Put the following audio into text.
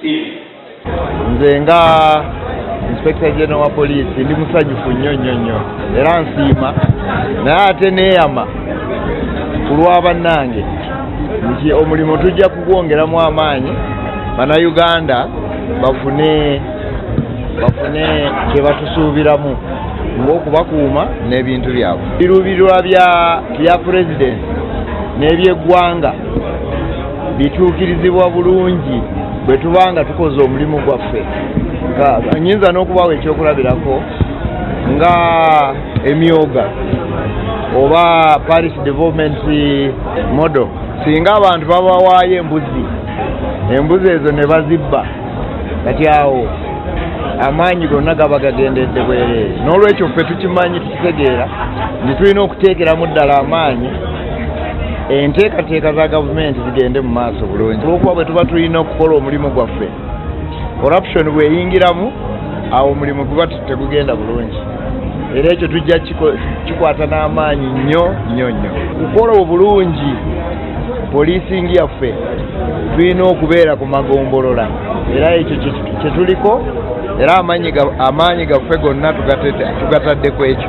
Nze nga Inspector General wa Police ndi musanyufu nnyo era nsiima naye ate neeyama ku lwa bannange nti omulimu tujja kugwongeramu amaanyi bannayuganda bafune kye batusuubiramu ng'okubakuuma n'ebintu byabwe. Biruubirirwa bya pulezidenti n'ebyeggwanga bituukirizibwa bulungi bwe tuba nga tukoze omulimu gwaffe. Nnyinza n'okubawa ekyokulabirako nga emyoga oba Parish Development Model. Singa abantu babawaayo embuzi ezo ne bazibba kati awo amaanyi gonna gaba gagendedde bwereere. N'olwekyo ffe tukimanyi tukitegeera nti tulina okuteekeramu ddala amaanyi enteekateeka za gavumenti zigende mu maaso bulungi. Olw'okuba bwe tuba tulina okukola omulimu gwaffe, corruption bw'eyingiramu awo omulimu guba tegugenda bulungi. Era ekyo tujja kikwata n'amaanyi nnyo. Kukola obulungi poliisingi yaffe tulina okubeera ku magombolola, era ekyo kye tuliko, era amaanyi gaffe gonna tugatadde ku ekyo.